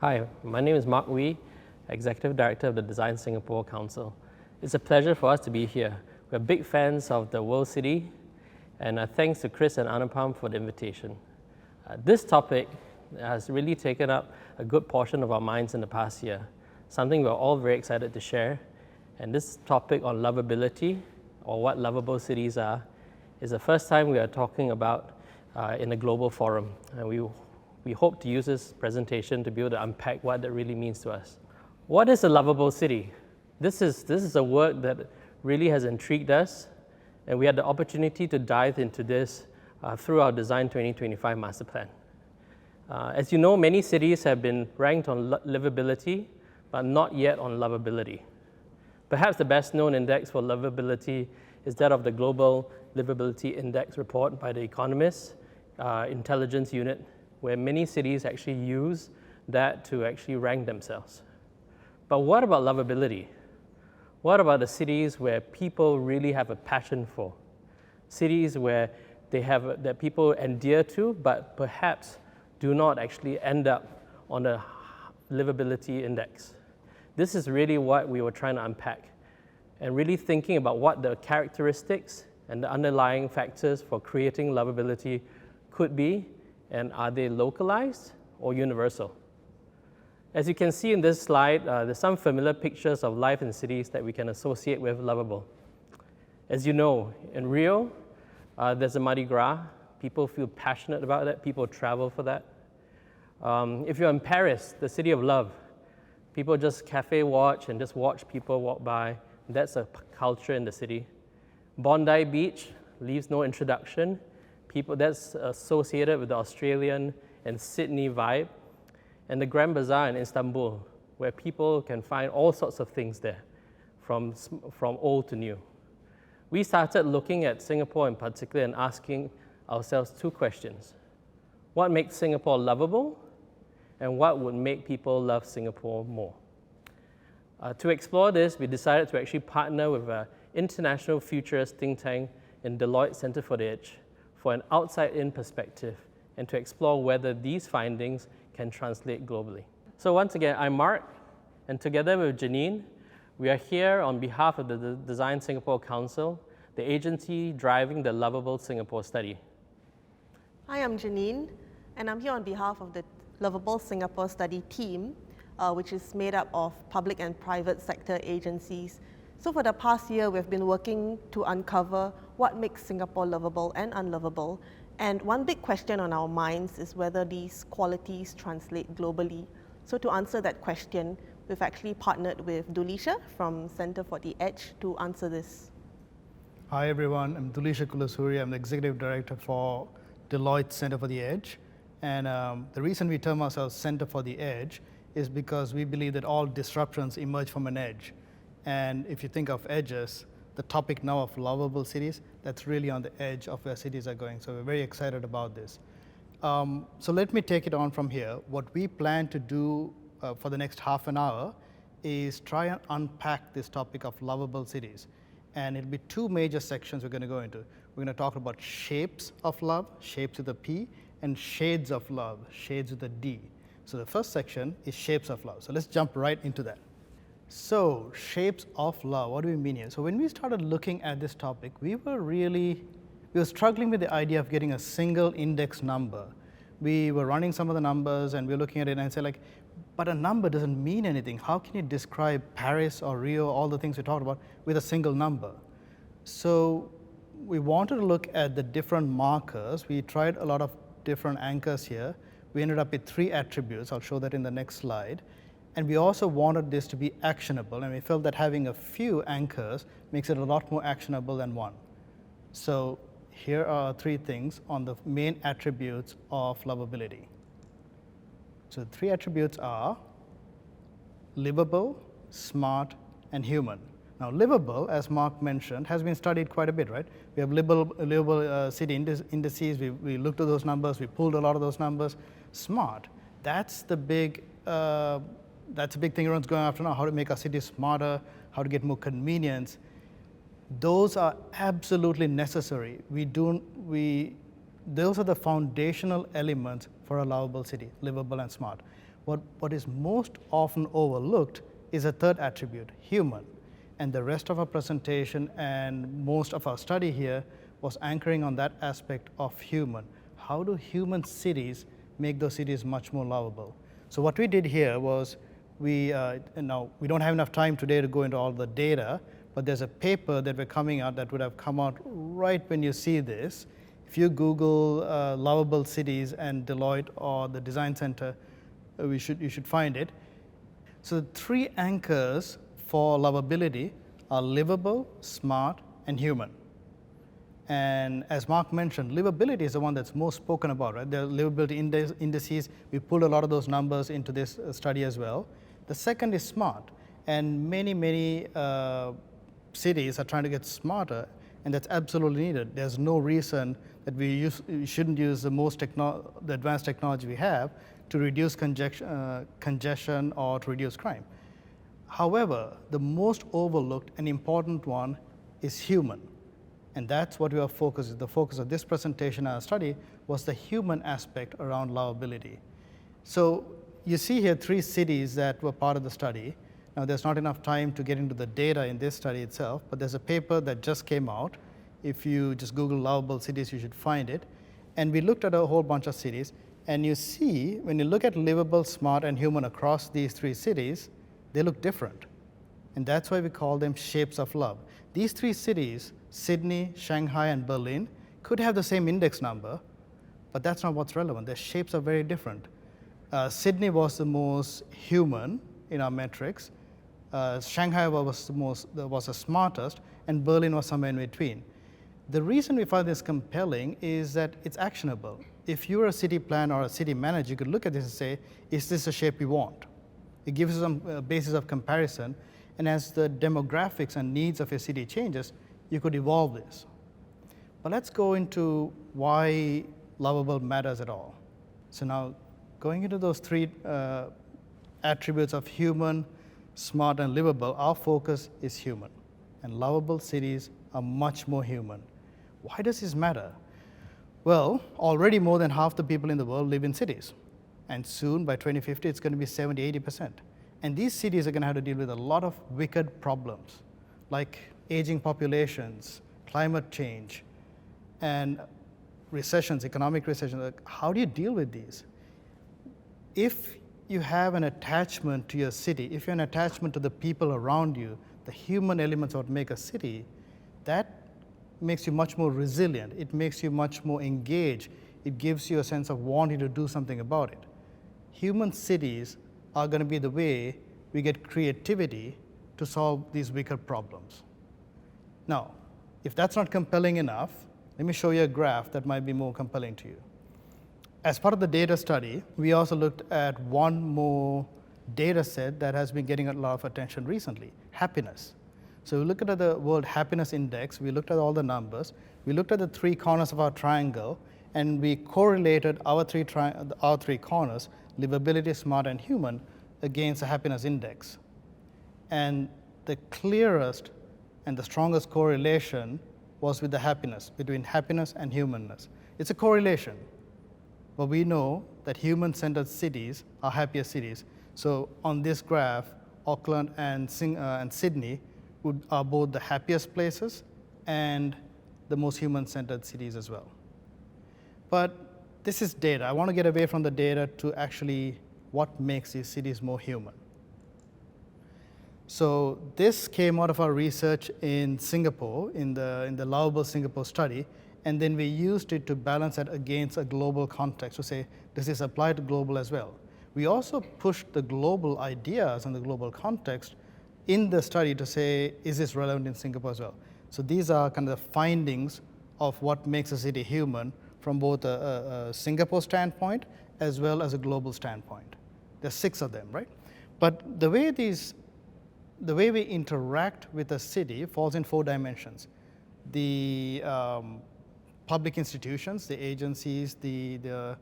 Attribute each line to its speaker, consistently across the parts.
Speaker 1: Hi, my name is Mark Wee, Executive Director of the Design Singapore Council. It's a pleasure for us to be here. We're big fans of the World City, and thanks to Chris and Anupam for the invitation. This topic has really taken up a good portion of our minds in the past year, something we're all very excited to share. And this topic on lovability, or what lovable cities are, is the first time we are talking about in a global forum. And we hope to use this presentation to be able to unpack what that really means to us. What is a lovable city? This is a word that really has intrigued us, and we had the opportunity to dive into this through our Design 2025 Master Plan. As you know, many cities have been ranked on livability, but not yet on lovability. Perhaps the best known index for lovability is that of the Global Livability Index report by The Economist Intelligence Unit, where many cities actually use that to actually rank themselves. But what about lovability? What about the cities where people really have a passion for? Cities where that people adhere to, but perhaps do not actually end up on a livability index. This is really what we were trying to unpack, and really thinking about what the characteristics and the underlying factors for creating lovability could be, and are they localized or universal? As you can see in this slide, there's some familiar pictures of life in cities that we can associate with Loveable. As you know, in Rio, there's a Mardi Gras. People feel passionate about that. People travel for that. If you're in Paris, the city of love, people just cafe watch and just watch people walk by. That's a culture in the city. Bondi Beach leaves no introduction. That's associated with the Australian and Sydney vibe. And the Grand Bazaar in Istanbul, where people can find all sorts of things there, from old to new. We started looking at Singapore in particular and asking ourselves two questions. What makes Singapore lovable? And what would make people love Singapore more? To explore this, we decided to actually partner with an international futurist think tank in Deloitte Center for the Edge for an outside-in perspective, and to explore whether these findings can translate globally. So once again, I'm Mark, and together with Janine, we are here on behalf of the Design Singapore Council, the agency driving the Loveable Singapore study.
Speaker 2: Hi, I'm Janine, and I'm here on behalf of the Loveable Singapore study team, which is made up of public and private sector agencies. So for the past year, we've been working to uncover what makes Singapore lovable and unlovable. And one big question on our minds is whether these qualities translate globally. So to answer that question, we've actually partnered with Duleesha from Center for the Edge to answer this.
Speaker 3: Hi everyone, I'm Duleesha Kulasooriya. I'm the Executive Director for Deloitte Center for the Edge. And the reason we term ourselves Center for the Edge is because we believe that all disruptions emerge from an edge. And if you think of edges, the topic now of lovable cities, that's really on the edge of where cities are going. So we're very excited about this. So let me take it on from here. What we plan to do for the next half an hour is try and unpack this topic of lovable cities. And it'll be two major sections we're going to go into. We're going to talk about shapes of love, shapes with a P, and shades of love, shades with a D. So the first section is shapes of love. So let's jump right into that. So shapes of love, what do we mean here? So when we started looking at this topic, we were struggling with the idea of getting a single index number. We were running some of the numbers and we were looking at it and said, like, but a number doesn't mean anything. How can you describe Paris or Rio, all the things we talked about, with a single number? So we wanted to look at the different markers. We tried a lot of different anchors here. We ended up with 3 attributes. I'll show that in the next slide. And we also wanted this to be actionable, and we felt that having a few anchors makes it a lot more actionable than one. So here are 3 things on the main attributes of lovability. So the 3 attributes are livable, smart, and human. Now livable, as Mark mentioned, has been studied quite a bit, right? We have livable city indices, we looked at those numbers, we pulled a lot of those numbers. Smart, that's the big thing everyone's going after now, how to make our cities smarter, how to get more convenience. Those are absolutely necessary. Those are the foundational elements for a lovable city, livable and smart. What is most often overlooked is a third attribute, human. And the rest of our presentation and most of our study here was anchoring on that aspect of human. How do human cities make those cities much more lovable? So what we did here was now we don't have enough time today to go into all the data, but there's a paper that we're coming out that would have come out right when you see this. If you Google lovable cities and Deloitte or the Design Center, you should find it. So the three anchors for lovability are livable, smart, and human. And as Mark mentioned, livability is the one that's most spoken about, right? The livability indices, we pulled a lot of those numbers into this study as well. The second is smart, and many cities are trying to get smarter, and that's absolutely needed. There's no reason that we shouldn't use the advanced technology we have to reduce congestion or to reduce crime. However, the most overlooked and important one is human. And that's what we are focused. The focus of this presentation and our study was the human aspect around lovability. So you see here 3 cities that were part of the study. Now there's not enough time to get into the data in this study itself, but there's a paper that just came out. If you just Google lovable cities, you should find it. And we looked at a whole bunch of cities, and you see, when you look at livable, smart, and human across these 3 cities, they look different. And that's why we call them shapes of love. These 3 cities, Sydney, Shanghai, and Berlin, could have the same index number, but that's not what's relevant. Their shapes are very different. Sydney was the most human in our metrics. Shanghai was the smartest, and Berlin was somewhere in between. The reason we find this compelling is that it's actionable. If you're a city planner or a city manager, you could look at this and say, is this a shape we want? It gives you some basis of comparison, and as the demographics and needs of your city changes, you could evolve this. But let's go into why lovable matters at all. So now, going into those 3 attributes of human, smart, and livable, our focus is human. And lovable cities are much more human. Why does this matter? Well, already more than half the people in the world live in cities. And soon, by 2050, it's going to be 70–80%. And these cities are going to have to deal with a lot of wicked problems, like aging populations, climate change, and recessions, economic recessions. How do you deal with these? If you have an attachment to your city, if you have an attachment to the people around you, the human elements of what make a city, that makes you much more resilient. It makes you much more engaged. It gives you a sense of wanting to do something about it. Human cities are going to be the way we get creativity to solve these wicked problems. Now, if that's not compelling enough, let me show you a graph that might be more compelling to you. As part of the data study, we also looked at one more data set that has been getting a lot of attention recently, happiness. So we looked at the World Happiness Index, we looked at all the numbers, we looked at the 3 corners of our triangle, and we correlated our 3 corners, livability, smart, and human, against the happiness index. And the clearest and the strongest correlation was with the happiness, between happiness and humanness. It's a correlation, but we know that human-centered cities are happier cities. So on this graph, Auckland and Sydney are both the happiest places and the most human-centered cities as well. But this is data. I want to get away from the data to actually what makes these cities more human. So this came out of our research in Singapore, in the Loveable Singapore study, and then we used it to balance that against a global context to say, does this apply to global as well? We also pushed the global ideas and the global context in the study to say, is this relevant in Singapore as well? So these are kind of the findings of what makes a city human from both a Singapore standpoint as well as a global standpoint. There's 6 of them, right? But the way we interact with a city falls in 4 dimensions. The public institutions, the agencies, the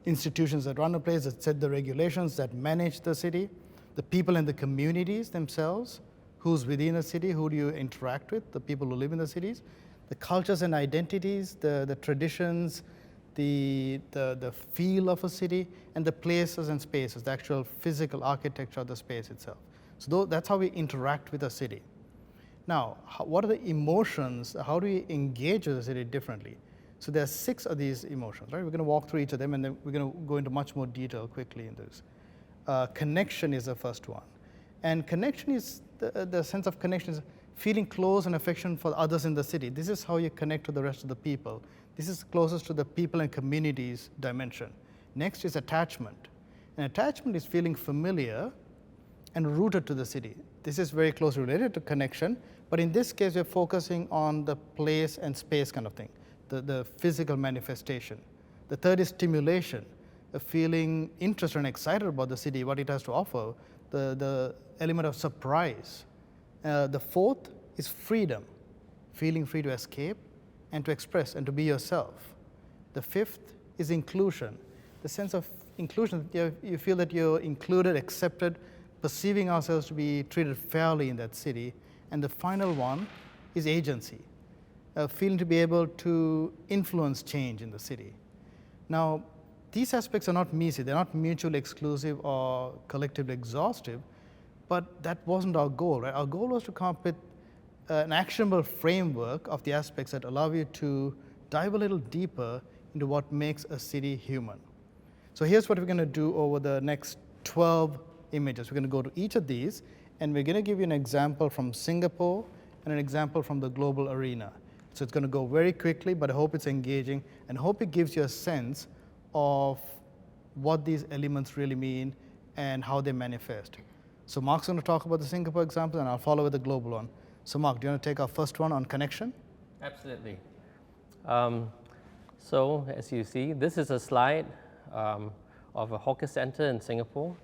Speaker 3: institutions that run a place, that set the regulations, that manage the city, the people and the communities themselves, who's within a city, who do you interact with, the people who live in the cities, the cultures and identities, the traditions, the feel of a city, and the places and spaces, the actual physical architecture of the space itself. So that's how we interact with a city. Now, what are the emotions? How do we engage with the city differently? So there are 6 of these emotions, right? We're going to walk through each of them, and then we're going to go into much more detail quickly in this. Connection is the first one. And connection is, the sense of connection is feeling close and affection for others in the city. This is how you connect to the rest of the people. This is closest to the people and communities dimension. Next is attachment. And attachment is feeling familiar and rooted to the city. This is very closely related to connection, but in this case, we're focusing on the place and space kind of thing, the physical manifestation. The third is stimulation, feeling interested and excited about the city, what it has to offer, the element of surprise. The fourth is freedom, feeling free to escape and to express and to be yourself. The fifth is inclusion, the sense of inclusion. You feel that you're included, accepted, perceiving ourselves to be treated fairly in that city. And the final one is agency, feeling to be able to influence change in the city. Now, these aspects are not messy, they're not mutually exclusive or collectively exhaustive, but that wasn't our goal, right? Our goal was to come up with an actionable framework of the aspects that allow you to dive a little deeper into what makes a city human. So here's what we're going to do over the next 12 images. We're going to go to each of these, and we're going to give you an example from Singapore and an example from the global arena. So it's going to go very quickly, but I hope it's engaging, and I hope it gives you a sense of what these elements really mean and how they manifest. So Mark's going to talk about the Singapore example, and I'll follow with the global one. So Mark, do you want to take our first one on connection?
Speaker 1: Absolutely. So as you see, this is a slide of a hawker center in Singapore.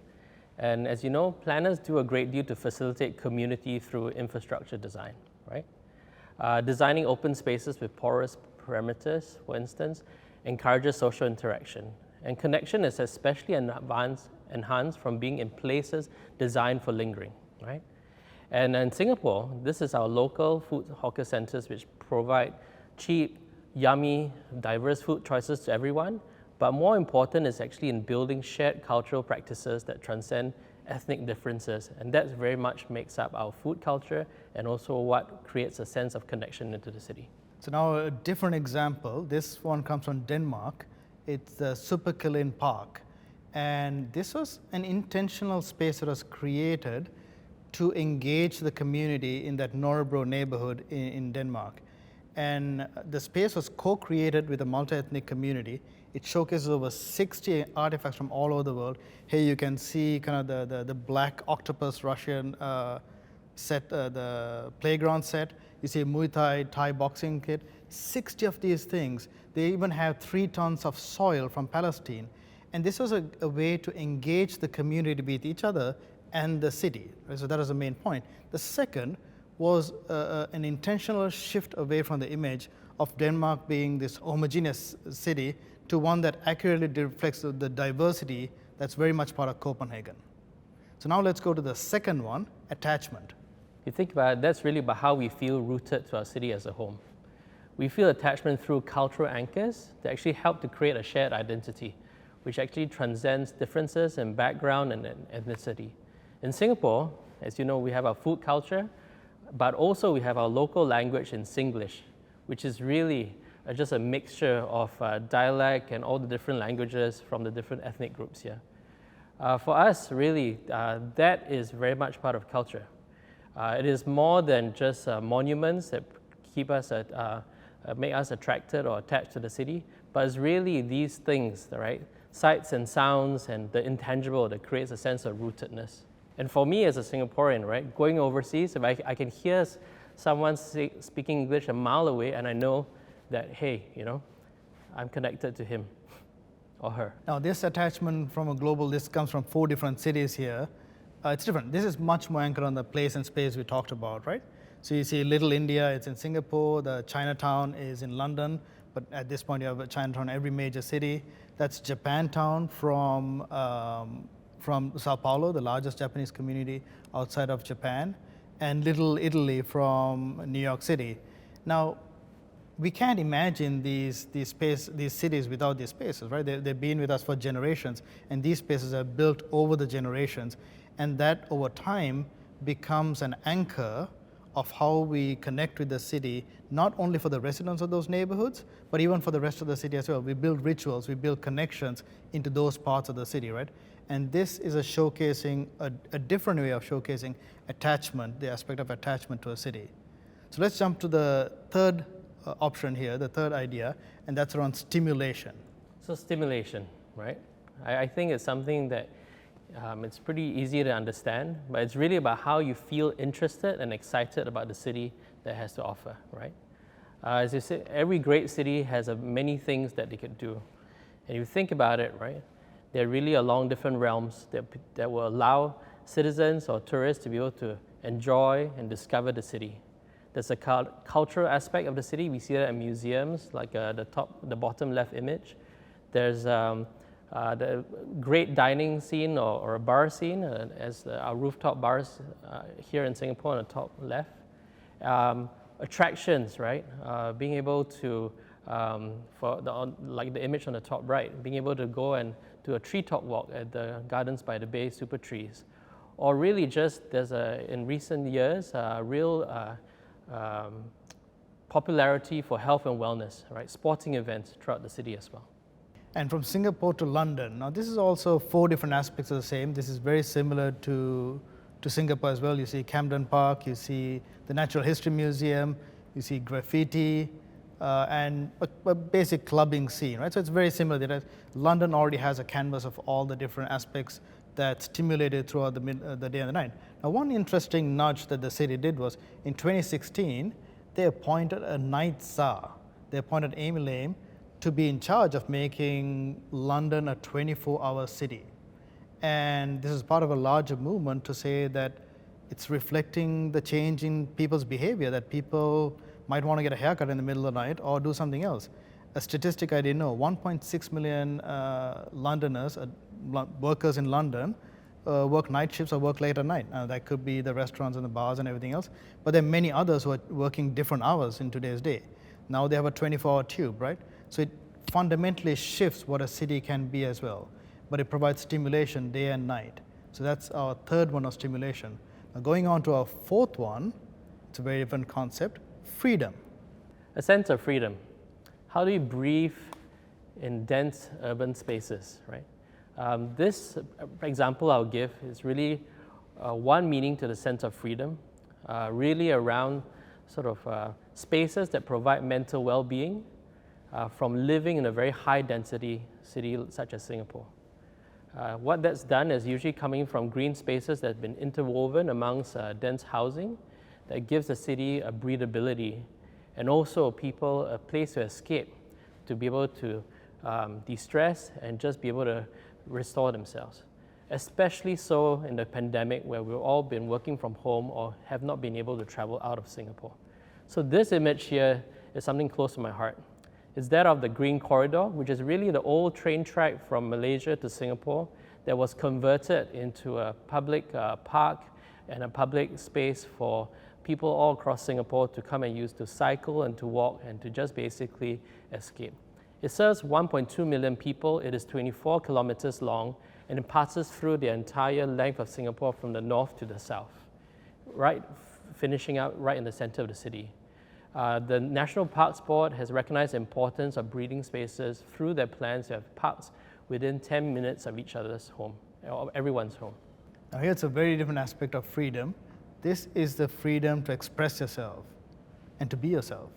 Speaker 1: And as you know, planners do a great deal to facilitate community through infrastructure design, right? Designing open spaces with porous perimeters, for instance, encourages social interaction. And connection is especially enhanced from being in places designed for lingering, right? And in Singapore, this is our local food hawker centers which provide cheap, yummy, diverse food choices to everyone. But more important is actually in building shared cultural practices that transcend ethnic differences. And that very much makes up our food culture and also what creates a sense of connection into the city.
Speaker 3: So now a different example. This one comes from Denmark. It's the Superkillen Park. And this was an intentional space that was created to engage the community in that Nørrebro neighborhood in Denmark. And the space was co-created with a multi-ethnic community. It showcases over 60 artifacts from all over the world. Here you can see kind of the black octopus Russian set, the playground set. You see a Muay Thai boxing kit. 60 of these things. They even have 3 tons of soil from Palestine. And this was a way to engage the community with each other and the city. Right? So that was the main point. The second was an intentional shift away from the image of Denmark being this homogeneous city to one that accurately reflects the diversity that's very much part of Copenhagen. So now let's go to the second one, attachment.
Speaker 1: You think about it, that's really about how we feel rooted to our city as a home. We feel attachment through cultural anchors that actually help to create a shared identity, which actually transcends differences in background and ethnicity. In Singapore, as you know, we have our food culture, but also we have our local language in Singlish, which is really just a mixture of dialect and all the different languages from the different ethnic groups here. For us, really, that is very much part of culture. It is more than just monuments that keep us make us attracted or attached to the city, but it's really these things, right? Sights and sounds and the intangible that creates a sense of rootedness. And for me as a Singaporean, right, going overseas, if I can hear someone speaking English a mile away and I know that, hey, you know, I'm connected to him or her.
Speaker 3: Now this attachment from a global, this comes from 4 different cities here. It's different. This is much more anchored on the place and space we talked about, right? So you see Little India, it's in Singapore, the Chinatown is in London, but at this point you have a Chinatown in every major city. That's Japantown from Sao Paulo, the largest Japanese community outside of Japan, and Little Italy from New York City. Now, we can't imagine these cities without these spaces, right? They've been with us for generations, and these spaces are built over the generations, and that over time becomes an anchor of how we connect with the city, not only for the residents of those neighborhoods, but even for the rest of the city as well. We build rituals, we build connections into those parts of the city, right? And this is a different way of showcasing attachment, the aspect of attachment to a city. So let's jump to the third option here, the third idea, and that's around stimulation.
Speaker 1: So stimulation, right? I think it's something that it's pretty easy to understand, but it's really about how you feel interested and excited about the city that has to offer, right? As you said, every great city has many things that they could do. And if you think about it, right, they're really along different realms that will allow citizens or tourists to be able to enjoy and discover the city. There's a cultural aspect of the city. We see that in museums, like the bottom left image. There's the great dining scene or a bar scene, as our rooftop bars here in Singapore on the top left. Attractions, right? Being able to, like the image on the top right, being able to go and do a treetop walk at the Gardens by the Bay super trees. Or really just, in recent years, real popularity for health and wellness, right? Sporting events throughout the city as well.
Speaker 3: And from Singapore to London, now this is also 4 different aspects of the same. This is very similar to Singapore as well. You see Camden Park, you see the Natural History Museum, you see graffiti, and a basic clubbing scene, right? So it's very similar. London already has a canvas of all the different aspects that stimulated throughout the day and the night. Now, one interesting nudge that the city did was in 2016, they appointed a night czar. They appointed Amy Lame to be in charge of making London a 24-hour city. And this is part of a larger movement to say that it's reflecting the change in people's behavior, that people might want to get a haircut in the middle of the night or do something else. A statistic I didn't know, 1.6 million Londoners, workers in London, work night shifts or work late at night. That could be the restaurants and the bars and everything else, but there are many others who are working different hours in today's day. Now they have a 24-hour tube, right? So it fundamentally shifts what a city can be as well, but it provides stimulation day and night. So that's our third one of stimulation. Now going on to our fourth one, it's a very different concept, freedom.
Speaker 1: A sense of freedom. How do you breathe in dense urban spaces, right? This example I'll give is really one meaning to the sense of freedom, really around sort of spaces that provide mental well-being from living in a very high-density city such as Singapore. What that's done is usually coming from green spaces that have been interwoven amongst dense housing that gives the city a breathability and also people a place to escape, to be able to de-stress and just be able to restore themselves. Especially so in the pandemic where we've all been working from home or have not been able to travel out of Singapore. So this image here is something close to my heart. It's that of the Green Corridor, which is really the old train track from Malaysia to Singapore that was converted into a public park and a public space for people all across Singapore to come and use to cycle and to walk and to just basically escape. It serves 1.2 million people. It is 24 kilometers long, and it passes through the entire length of Singapore from the north to the south, right, finishing out right in the center of the city. The National Parks Board has recognized the importance of breathing spaces through their plans to have parks within 10 minutes of each other's home, or everyone's home.
Speaker 3: Now here it's a very different aspect of freedom. This is the freedom to express yourself and to be yourself.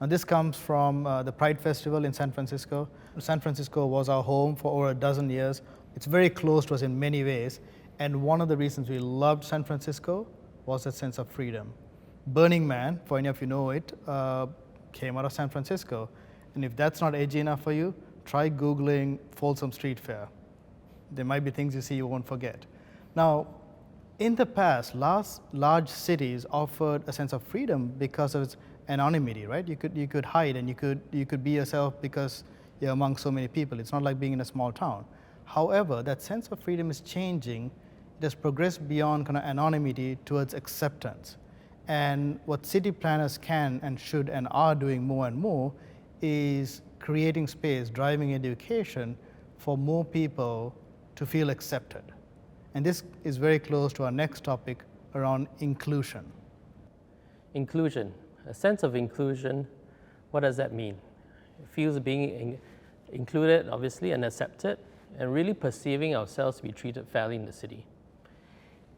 Speaker 3: Now this comes from the Pride Festival in San Francisco. San Francisco was our home for over a dozen years. It's very close to us in many ways. And one of the reasons we loved San Francisco was that sense of freedom. Burning Man, for any of you know it, came out of San Francisco. And if that's not edgy enough for you, try Googling Folsom Street Fair. There might be things you see you won't forget. Now, in the past, large cities offered a sense of freedom because of its anonymity, right? You could hide and you could be yourself because you're among so many people. It's not like being in a small town. However, that sense of freedom is changing. It has progressed beyond kind of anonymity towards acceptance. And what city planners can and should and are doing more and more is creating space, driving education for more people to feel accepted. And this is very close to our next topic around inclusion.
Speaker 1: Inclusion, a sense of inclusion, what does that mean? It feels being included, obviously, and accepted, and really perceiving ourselves to be treated fairly in the city.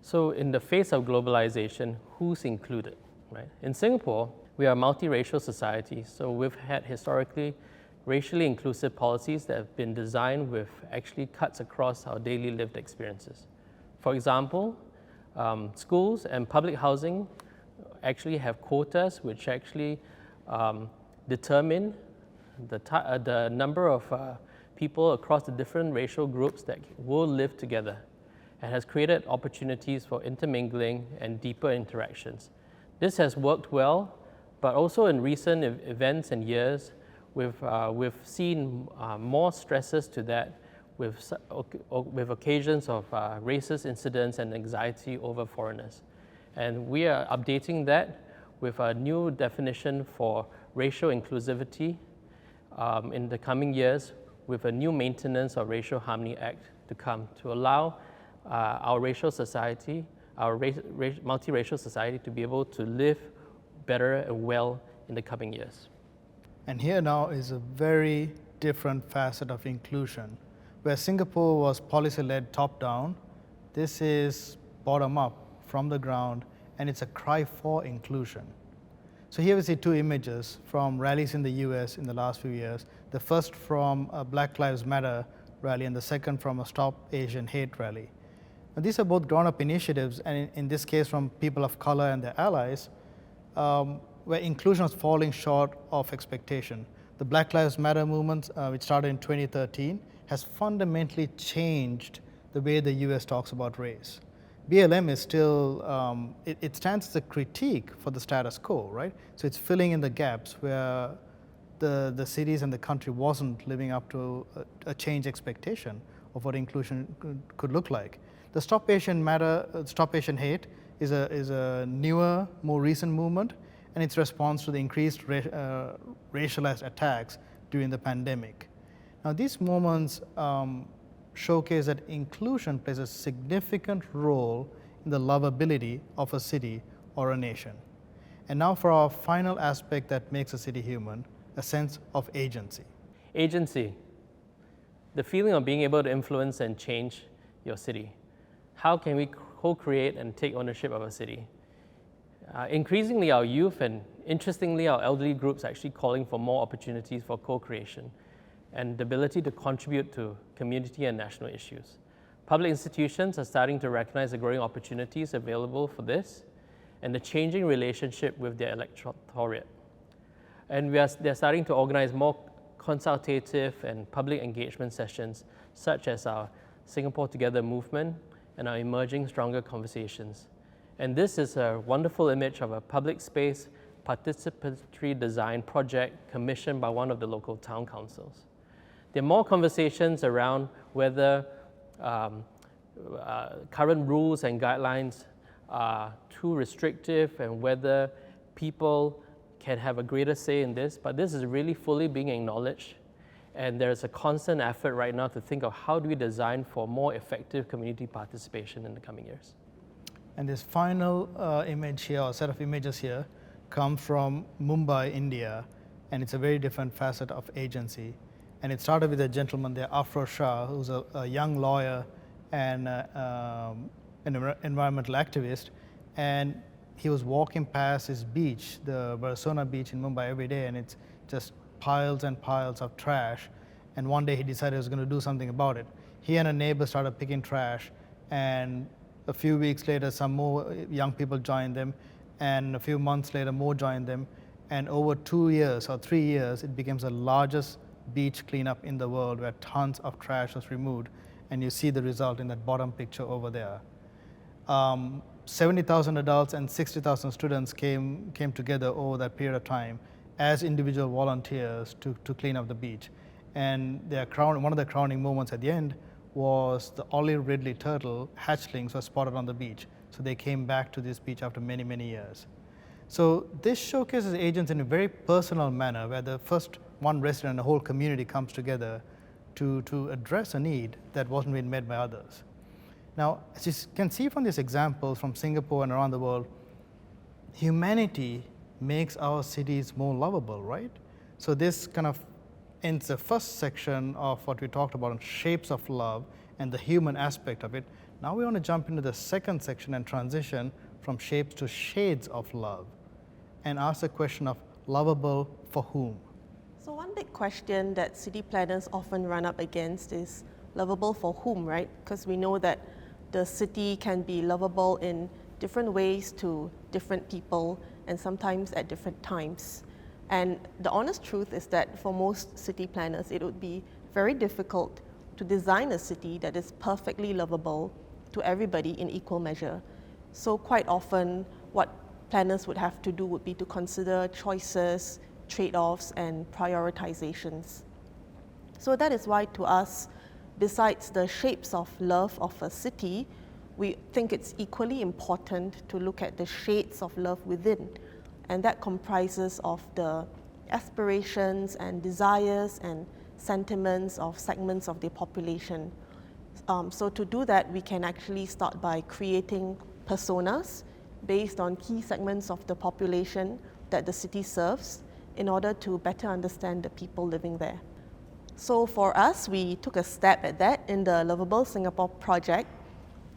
Speaker 1: So in the face of globalization, who's included, right? In Singapore, we are a multiracial society, so we've had historically racially inclusive policies that have been designed with actually cuts across our daily lived experiences. For example, schools and public housing actually have quotas which actually determine the number of people across the different racial groups that will live together, and has created opportunities for intermingling and deeper interactions. This has worked well, but also in recent events and years, we've seen more stresses to that with occasions of racist incidents and anxiety over foreigners. And we are updating that with a new definition for racial inclusivity in the coming years, with a new Maintenance of Racial Harmony Act to come to allow our racial society, our multiracial society, to be able to live better and well in the coming years.
Speaker 3: And here now is a very different facet of inclusion. Where Singapore was policy-led top-down, this is bottom-up, from the ground, and it's a cry for inclusion. So here we see two images from rallies in the US in the last few years. The first from a Black Lives Matter rally and the second from a Stop Asian Hate rally. Now, these are both grown-up initiatives, and in this case from people of color and their allies, where inclusion was falling short of expectation. The Black Lives Matter movement, which started in 2013, has fundamentally changed the way the US talks about race. BLM is still, it stands as a critique for the status quo, right? So it's filling in the gaps where the cities and the country wasn't living up to a change expectation of what inclusion could look like. The Stop Asian Hate is a newer, more recent movement, and its response to the increased racialized attacks during the pandemic. Now, these moments showcase that inclusion plays a significant role in the lovability of a city or a nation. And now for our final aspect that makes a city human, a sense of agency.
Speaker 1: Agency, the feeling of being able to influence and change your city. How can we co-create and take ownership of a city? Increasingly, our youth and interestingly, our elderly groups are actually calling for more opportunities for co-creation and the ability to contribute to community and national issues. Public institutions are starting to recognize the growing opportunities available for this and the changing relationship with their electorate. And they're starting to organize more consultative and public engagement sessions, such as our Singapore Together movement and our Emerging Stronger Conversations. And this is a wonderful image of a public space participatory design project commissioned by one of the local town councils. There are more conversations around whether current rules and guidelines are too restrictive and whether people can have a greater say in this, but this is really fully being acknowledged. And there's a constant effort right now to think of how do we design for more effective community participation in the coming years.
Speaker 3: And this final image here, or set of images here, come from Mumbai, India, and it's a very different facet of agency. And it started with a gentleman there, Afro Shah, who's a young lawyer and an environmental activist. And he was walking past his beach, the Barsona beach in Mumbai every day, and it's just piles and piles of trash. And one day he decided he was going to do something about it. He and a neighbor started picking trash, and a few weeks later, some more young people joined them, and a few months later, more joined them. And over 2 years or 3 years, it became the largest beach cleanup in the world, where tons of trash was removed. And you see the result in that bottom picture over there. 70,000 adults and 60,000 students came together over that period of time as individual volunteers to clean up the beach. And one of the crowning moments at the end was the olive ridley turtle hatchlings were spotted on the beach. So they came back to this beach after many, many years. So this showcases agents in a very personal manner where the first one resident and the whole community comes together to address a need that wasn't being met by others. Now, as you can see from these examples from Singapore and around the world, humanity makes our cities more lovable, right? So this kind of ends the first section of what we talked about on shapes of love and the human aspect of it. Now we want to jump into the second section and transition from shapes to shades of love and ask the question of lovable for whom?
Speaker 2: So one big question that city planners often run up against is lovable for whom, right? Because we know that the city can be lovable in different ways to different people and sometimes at different times. And the honest truth is that for most city planners, it would be very difficult to design a city that is perfectly lovable to everybody in equal measure. So quite often, what planners would have to do would be to consider choices, trade-offs, and prioritizations. So that is why to us, besides the shapes of love of a city, we think it's equally important to look at the shades of love within. And that comprises of the aspirations and desires and sentiments of segments of the population. So to do that, we can actually start by creating personas based on key segments of the population that the city serves in order to better understand the people living there. So for us, we took a step at that in the Loveable Singapore project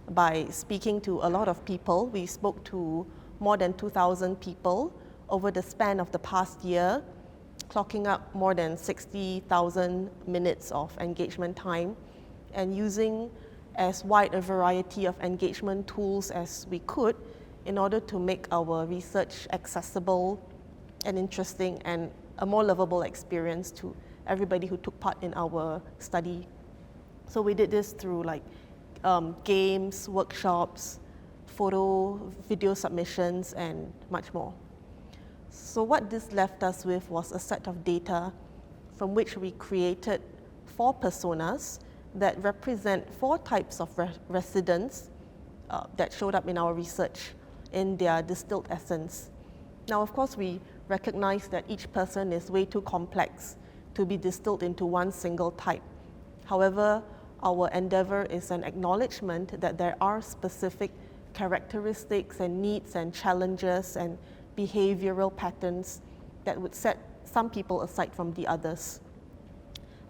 Speaker 2: by speaking to a lot of people. We spoke to more than 2,000 people over the span of the past year, clocking up more than 60,000 minutes of engagement time and using as wide a variety of engagement tools as we could in order to make our research accessible and interesting and a more lovable experience to everybody who took part in our study. So we did this through games, workshops, photo, video submissions, and much more. So what this left us with was a set of data from which we created 4 personas that represent 4 types of residents that showed up in our research in their distilled essence. Now, of course, we recognize that each person is way too complex to be distilled into one single type. However, our endeavor is an acknowledgement that there are specific characteristics and needs and challenges and behavioral patterns that would set some people aside from the others.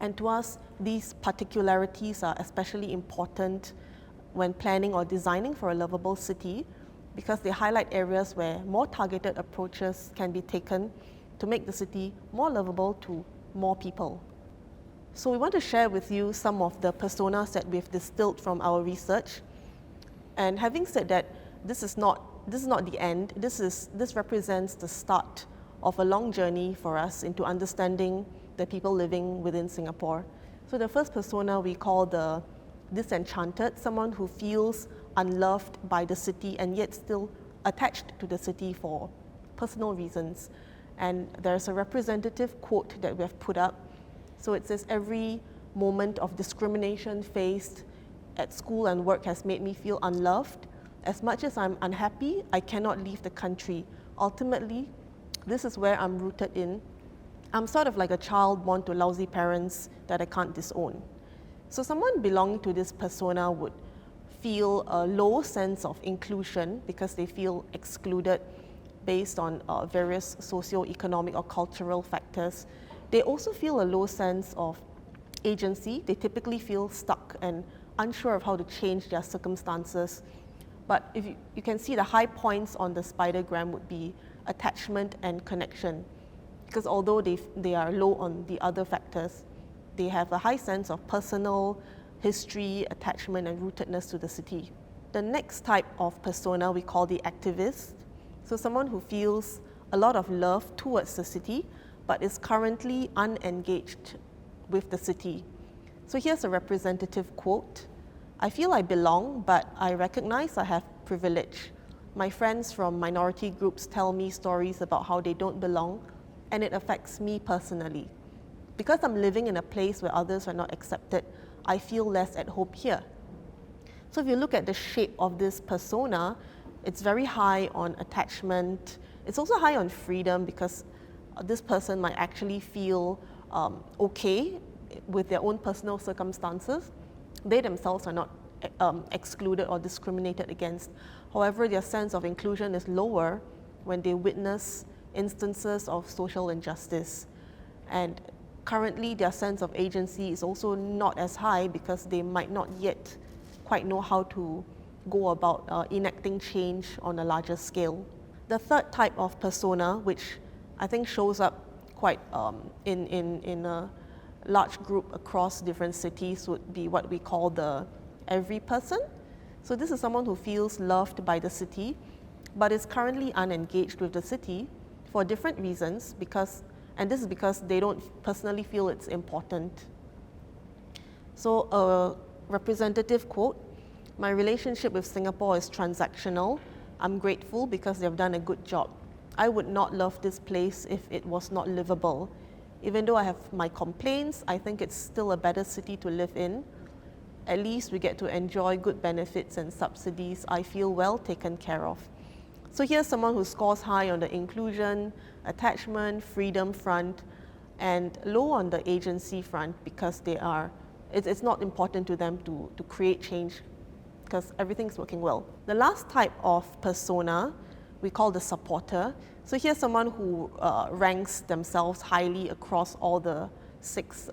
Speaker 2: And to us, these particularities are especially important when planning or designing for a lovable city because they highlight areas where more targeted approaches can be taken to make the city more lovable to more people. So we want to share with you some of the personas that we've distilled from our research. And having said that, this is not the end. This represents the start of a long journey for us into understanding the people living within Singapore. So the first persona we call the disenchanted, someone who feels unloved by the city and yet still attached to the city for personal reasons. And there's a representative quote that we have put up. So it says, "Every moment of discrimination faced at school and work has made me feel unloved. As much as I'm unhappy, I cannot leave the country. Ultimately, this is where I'm rooted in. I'm sort of like a child born to lousy parents that I can't disown." So someone belonging to this persona would feel a low sense of inclusion because they feel excluded based on various socio-economic or cultural factors. They also feel a low sense of agency. They typically feel stuck and unsure of how to change their circumstances. But if you can see the high points on the spidergram would be attachment and connection. Because although they are low on the other factors, they have a high sense of personal history, attachment, and rootedness to the city. The next type of persona we call the activist. So someone who feels a lot of love towards the city, but is currently unengaged with the city. So here's a representative quote. "I feel I belong, but I recognize I have privilege. My friends from minority groups tell me stories about how they don't belong, and it affects me personally. Because I'm living in a place where others are not accepted, I feel less at home here." So if you look at the shape of this persona, it's very high on attachment, It's also high on freedom because this person might actually feel okay with their own personal circumstances. They themselves are not excluded or discriminated against. However, their sense of inclusion is lower when they witness instances of social injustice. And currently, their sense of agency is also not as high because they might not yet quite know how to go about enacting change on a larger scale. The third type of persona, which I think shows up quite in a large group across different cities, would be what we call the every person. So this is someone who feels loved by the city, but is currently unengaged with the city for different reasons, and this is because they don't personally feel it's important. So a representative quote, "My relationship with Singapore is transactional. I'm grateful because they've done a good job. I would not love this place if it was not livable. Even though I have my complaints, I think it's still a better city to live in. At least we get to enjoy good benefits and subsidies. I feel well taken care of." So here's someone who scores high on the inclusion, attachment, freedom front, and low on the agency front because it's not important to them to create change because everything's working well. The last type of persona we call the supporter. So here's someone who ranks themselves highly across all the 6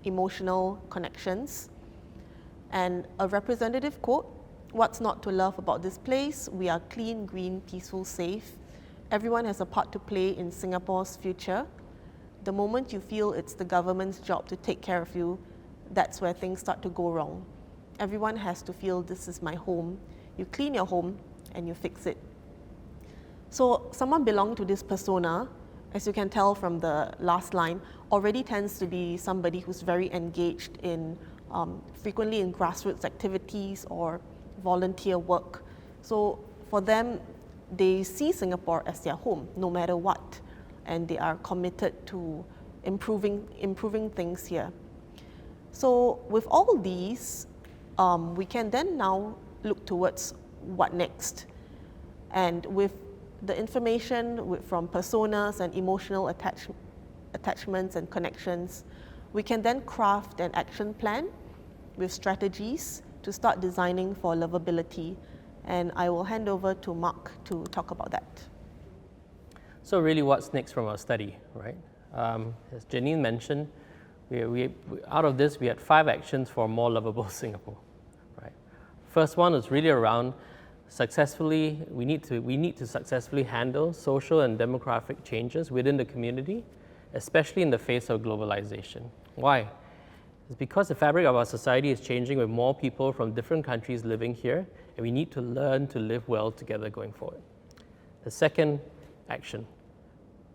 Speaker 2: emotional connections. And a representative quote, "What's not to love about this place? We are clean, green, peaceful, safe. Everyone has a part to play in Singapore's future. The moment you feel it's the government's job to take care of you, that's where things start to go wrong. Everyone has to feel this is my home. You clean your home and you fix it." So someone belonging to this persona, as you can tell from the last line, already tends to be somebody who's very engaged in frequently in grassroots activities or volunteer work. So for them, they see Singapore as their home, no matter what, and they are committed to improving things here. So with all these, we can then now look towards what next. And with the information from personas and emotional attachments and connections, we can then craft an action plan with strategies to start designing for lovability. And I will hand over to Mark to talk about that.
Speaker 1: So really what's next from our study, right? As Janine mentioned, out of this we had 5 actions for a more lovable Singapore, right? First one is really around we need to successfully handle social and demographic changes within the community, especially in the face of globalization. Why? It's because the fabric of our society is changing with more people from different countries living here, and we need to learn to live well together going forward. The second action,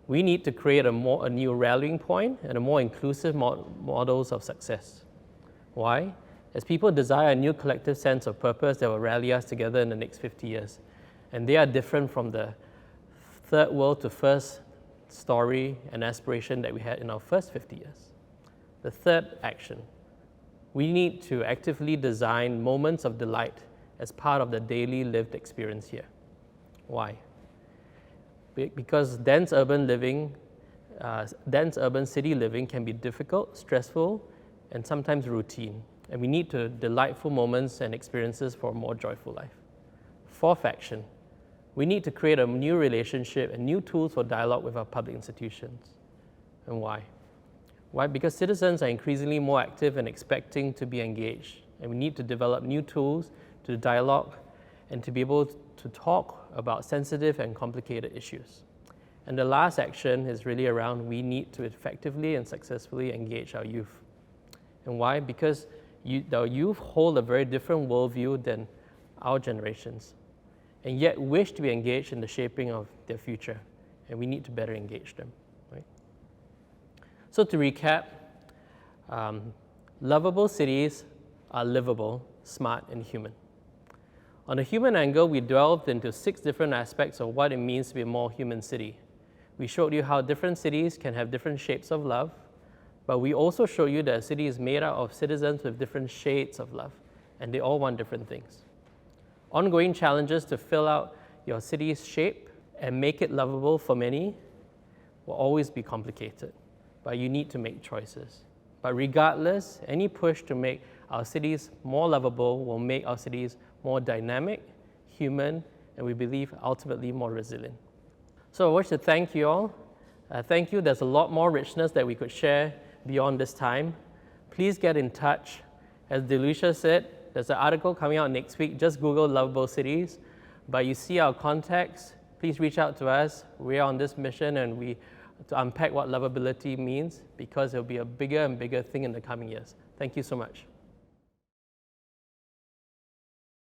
Speaker 1: we need to create a new rallying point and a more inclusive models of success. Why? As people desire a new collective sense of purpose that will rally us together in the next 50 years. And they are different from the third world to first story and aspiration that we had in our first 50 years. The third action, we need to actively design moments of delight as part of the daily lived experience here. Why? Because dense urban city living can be difficult, stressful, and sometimes routine. And we need delightful moments and experiences for a more joyful life. Fourth action, we need to create a new relationship and new tools for dialogue with our public institutions. And why? Why? Because citizens are increasingly more active and expecting to be engaged. And we need to develop new tools to dialogue and to be able to talk about sensitive and complicated issues. And the last action is really around we need to effectively and successfully engage our youth. And why? Because the youth hold a very different worldview than our generations, and yet wish to be engaged in the shaping of their future. And we need to better engage them. Right? So to recap, lovable cities are livable, smart, and human. On the human angle, we delved into 6 different aspects of what it means to be a more human city. We showed you how different cities can have different shapes of love, but we also showed you that a city is made up of citizens with different shades of love, and they all want different things. Ongoing challenges to fill out your city's shape and make it lovable for many will always be complicated, but you need to make choices. But regardless, any push to make our cities more lovable will make our cities more dynamic, human, and we believe ultimately more resilient. So I wish to thank you all. Thank you. There's a lot more richness that we could share beyond this time. Please get in touch. As Duleesha said, there's an article coming out next week. Just Google Loveable Cities. But you see our contacts, please reach out to us. We're on this mission and to unpack what lovability means, because it'll be a bigger and bigger thing in the coming years. Thank you so much.